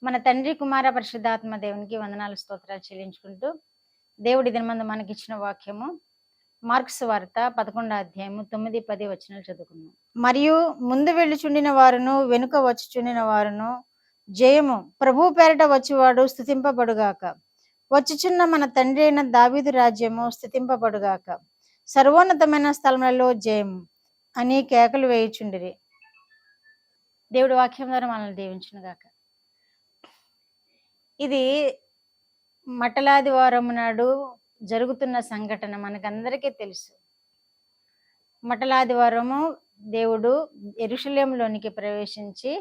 మన తండ్రి కుమార పరిశుద్ధాత్మ దేవునికి వందనాలు స్తోత్రాలు చెల్లించుకుంటూ దేవుడి దినమందు మనకిచ్చిన వాక్యము మార్క్స్ వార్త 11వ అధ్యాయము 9-10 వచనాలు చదువుకున్నాం. మరియు ముందు వెళ్ళుచుండిన వారును వెనుక వచ్చుచుండిన వారును జయము ప్రభు పేరట వచ్చువాడు స్తుతింపబడుగాక, వచ్చుచున్న మన తండ్రి అయిన దావీదు రాజ్యము స్తుతింపబడుగాక, సర్వోన్నతమైన స్థలములలో జయము అని కేకలు వేయుచుండిరి. దేవుడి వాక్యం ద్వారా మనల్ని దీవించును గాక. ఇది మట్టలాదివారం నాడు జరుగుతున్న సంఘటన మనకందరికీ తెలుసు. మట్టలాదివారము దేవుడు యెరూషలేములోనికి ప్రవేశించి,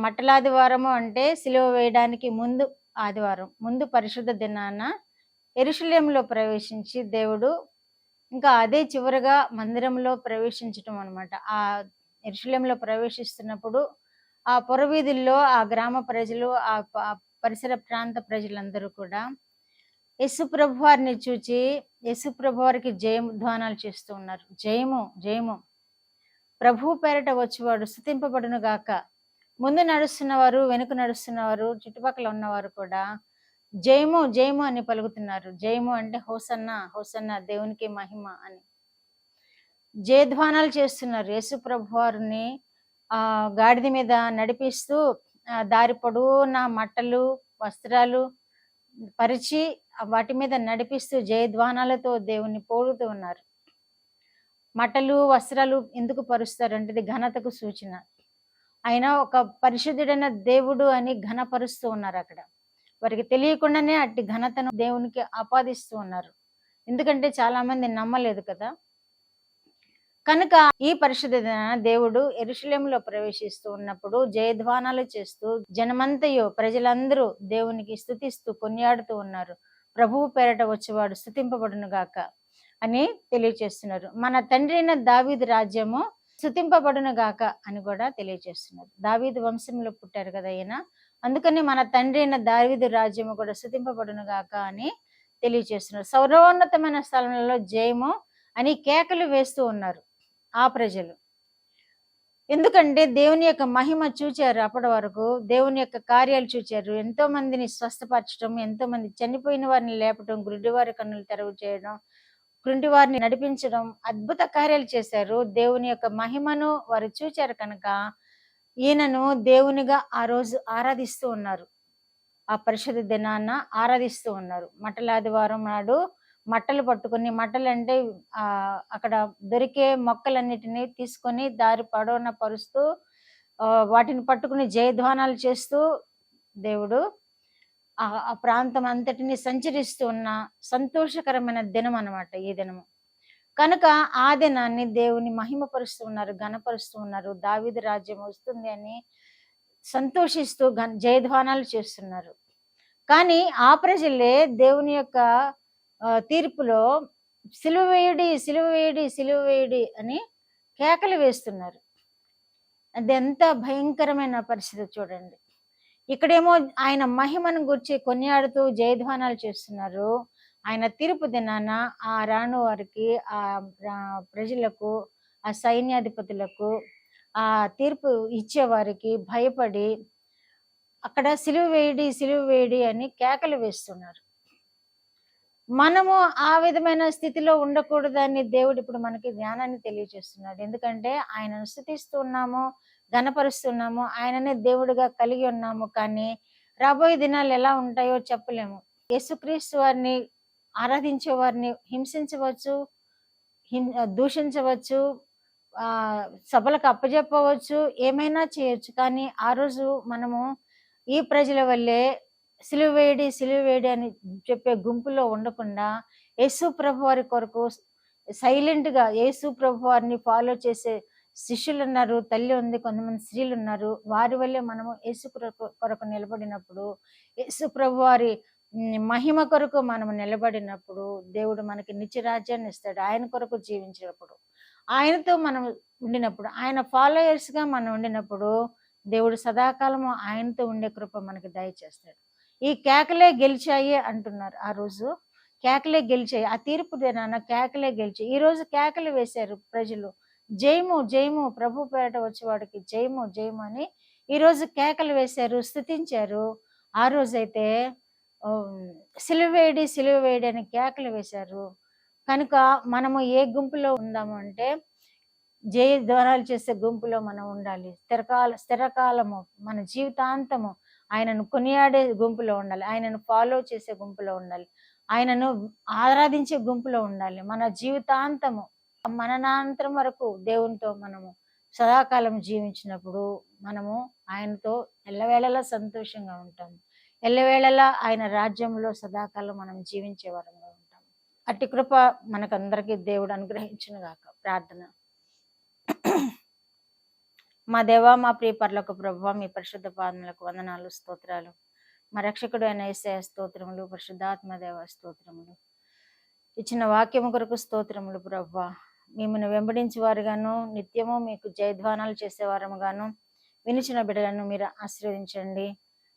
మట్టలాదివారము అంటే సిలువ వేయడానికి ముందు ఆదివారం, ముందు పరిశుద్ధ దినాన యెరూషలేములో ప్రవేశించి దేవుడు ఇంకా అదే చివరగా మందిరంలో ప్రవేశించటం అనమాట. ఆ యెరూషలేములో ప్రవేశిస్తున్నప్పుడు ఆ పొరవీధుల్లో ఆ గ్రామ ప్రజలు, ఆ పరిసర ప్రాంత ప్రజలందరూ కూడా యేసు ప్రభు వారిని చూచి యేసు ప్రభు వారికి జయధ్వానాలు చేస్తూ ఉన్నారు. జయము జయము, ప్రభు పేరట వచ్చేవాడు స్తుతింపబడును గాక. ముందు నడుస్తున్నవారు, వెనుక నడుస్తున్నవారు, చుట్టుపక్కల ఉన్నవారు కూడా జయము జయము అని పలుకుతున్నారు. జయము అంటే హోసన్నా హోసన్నా, దేవునికి మహిమ అని జయధ్వానాలు చేస్తున్నారు. యేసు ప్రభు వారిని గాడిద మీద నడిపిస్తూ దారి పొడవున మట్టలు వస్త్రాలు పరిచి వాటి మీద నడిపిస్తూ జయధ్వానాలతో దేవుణ్ణి పోడుతూ ఉన్నారు. మట్టలు వస్త్రాలు ఎందుకు పరుస్తారంటే ఇది ఘనతకు సూచన. ఆయన ఒక పరిశుద్ధుడైన దేవుడు అని ఘనపరుస్తూ ఉన్నారు. అక్కడ వారికి తెలియకుండానే అట్టి ఘనతను దేవునికి ఆపాదిస్తూ ఉన్నారు. ఎందుకంటే చాలా మంది నమ్మలేదు కదా. కనుక ఈ పరిశుద్ధ దినాన దేవుడు యెరూషలేములో ప్రవేశిస్తూ ఉన్నప్పుడు జయధ్వానాలు చేస్తూ జనమంతయు ప్రజలందరూ దేవునికి స్తుతిస్తూ కొనియాడుతూ ఉన్నారు. ప్రభువు పేరట వచ్చేవాడు స్తుతింపబడును గాక అని తెలియచేస్తున్నారు. మన తండ్రి అయిన దావీదు రాజ్యము స్తుతింపబడును గాక అని కూడా తెలియచేస్తున్నారు. దావీదు వంశంలో పుట్టారు కదా ఈయన, అందుకని మన తండ్రి అయిన దావీదు రాజ్యము కూడా స్తుతింపబడును గాక అని తెలియచేస్తున్నారు. సర్వోన్నతమైన స్థలంలో జయము అని కేకలు వేస్తూ ఉన్నారు ఆ ప్రజలు. ఎందుకంటే దేవుని యొక్క మహిమ చూచారు. అప్పటి వరకు దేవుని యొక్క కార్యాలు చూచారు. ఎంతో మందిని స్వస్థపరచడం, ఎంతో మంది చనిపోయిన వారిని లేపటం, గుడ్డివారి కన్నులు తెరవ చేయడం, కుంటి వారిని నడిపించడం, అద్భుత కార్యాలు చేశారు. దేవుని యొక్క మహిమను వారు చూచారు కనుక ఈయనను దేవునిగా ఆ రోజు ఆరాధిస్తూ ఉన్నారు. ఆ పరిశుద్ధ దినాన ఆరాధిస్తూ ఉన్నారు. మట్టలాదివారం నాడు మట్టలు పట్టుకుని, మట్టలు అంటే అక్కడ దొరికే మొక్కలన్నిటినీ తీసుకొని దారి పొడవున పరుస్తూ వాటిని పట్టుకుని జయధ్వానాలు చేస్తూ దేవుడు ఆ ప్రాంతం అంతటిని సంచరిస్తూ ఉన్న సంతోషకరమైన దినం అన్నమాట ఈ దినము. కనుక ఆ దినాన్ని దేవుని మహిమపరుస్తూ ఉన్నారు, ఘనపరుస్తూ ఉన్నారు. దావీదు రాజ్యం వస్తుంది అని సంతోషిస్తూ జయధ్వానాలు చేస్తున్నారు. కానీ ఆ ప్రజలే దేవుని యొక్క తీర్పులో సిలువ వేయుడి సిలువ వేయుడి సిలువ వేయుడి అని కేకలు వేస్తున్నారు. అది ఎంత భయంకరమైన పరిస్థితి చూడండి. ఇక్కడేమో ఆయన మహిమను గురించి కొనియాడుతూ జయధ్వానాలు చేస్తున్నారు. ఆయన తీర్పు దినాన ఆ రాను వారికి, ఆ ప్రజలకు, ఆ సైన్యాధిపతులకు, ఆ తీర్పు ఇచ్చేవారికి భయపడి అక్కడ సిలువ వేయుడి సిలువ వేయుడి అని కేకలు వేస్తున్నారు. మనము ఆ విధమైన స్థితిలో ఉండకూడదని దేవుడు ఇప్పుడు మనకి జ్ఞానాన్ని తెలియజేస్తున్నాడు. ఎందుకంటే ఆయనను స్తుతిస్తున్నాము, ఘనపరుస్తున్నాము, ఆయననే దేవుడిగా కలిగి ఉన్నాము. కానీ రాబోయే దినాలు ఎలా ఉంటాయో చెప్పలేము. యేసుక్రీస్తు వారిని ఆరాధించే వారిని హింసించవచ్చు, దూషించవచ్చు, సభలకు అప్పజెప్పవచ్చు, ఏమైనా చేయొచ్చు. కానీ ఆ రోజు మనము ఈ ప్రజల వల్లే సిలువ వేడి అని చెప్పే గుంపులో ఉండకుండా యేసు ప్రభు వారి కొరకు సైలెంట్ గా యేసు ప్రభు వారిని ఫాలో చేసే శిష్యులు ఉన్నారు, తల్లి ఉంది, కొంతమంది స్త్రీలు ఉన్నారు. వారి వల్లే మనము యేసు కొరకు నిలబడినప్పుడు, యేసు ప్రభు వారి మహిమ కొరకు మనము నిలబడినప్పుడు దేవుడు మనకి నిత్య రాజ్యాన్ని ఇస్తాడు. ఆయన కొరకు జీవించినప్పుడు, ఆయనతో మనం ఉండినప్పుడు, ఆయన ఫాలోయర్స్ గా మనం ఉండినప్పుడు దేవుడు సదాకాలము ఆయనతో ఉండే కృప మనకి దయచేస్తాడు. ఈ కేకలే గెలిచాయి అంటున్నారు. ఆ రోజు కేకలే గెలిచాయి. ఆ తీర్పు దినాన కేకలే గెలిచాయి. ఈ రోజు కేకలు వేశారు ప్రజలు, జయము జయము, ప్రభు పేరట వచ్చేవాడికి జయము జయము అని ఈరోజు కేకలు వేశారు, స్తుతించారు. ఆ రోజైతే సిలువేడి సిలువేడి అని కేకలు వేశారు. కనుక మనము ఏ గుంపులో ఉందాము అంటే జయ ధ్వానాలు చేసే గుంపులో మనం ఉండాలి. స్థిరకాలము మన జీవితాంతము ఆయనను కొనియాడే గుంపులో ఉండాలి. ఆయనను ఫాలో చేసే గుంపులో ఉండాలి. ఆయనను ఆరాధించే గుంపులో ఉండాలి. మన జీవితాంతము మననాంతరం వరకు దేవునితో మనము సదాకాలం జీవించినప్పుడు మనము ఆయనతో ఎల్లవేళలా సంతోషంగా ఉంటాము. ఎల్లవేళలా ఆయన రాజ్యంలో సదాకాలం మనం జీవించే వారంగా ఉంటాము. అట్టి కృప మనకందరికీ దేవుడు అనుగ్రహించును గాక. ప్రార్థన. మా దేవా, మా ప్రియ పరలోక ప్రభువా, మీ పరిశుద్ధ పాదములకు వందనాలు, స్తోత్రాలు. మా రక్షకుడు అయిన యేసయ్య స్తోత్రములు, పరిశుద్ధాత్మ దేవ స్తోత్రములు. ఇచ్చిన వాక్యము కొరకు స్తోత్రములు ప్రభువా. మిమ్మల్ని వెంబడించే వారుగాను, నిత్యము మీకు జయధ్వానాలు చేసేవారముగాను వినిచిన బిడ్డలను మీరు ఆశీర్వదించండి.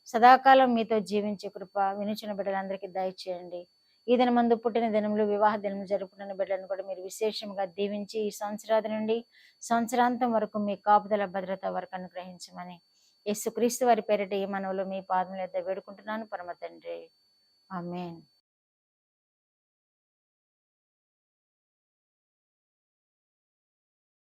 సదాకాలం మీతో జీవించే కృప వినిచిన బిడ్డలందరికీ దయచేయండి. ఈ దినమందు పుట్టిన దినములు, వివాహ దినములు జరుపుకున్న బిడ్డలను కూడా మీరు విశేషంగా దీవించి ఈ సంవత్సరాది నుండి సంవత్సరాంతం వరకు మీ కాపుదల భద్రత వరకు అనుగ్రహించమని యేసుక్రీస్తు వారి పేరిట ఈ మనవులు మీ పాదముల యొద్ద వేడుకుంటున్నాను పరమ తండ్రి. ఆమేన్.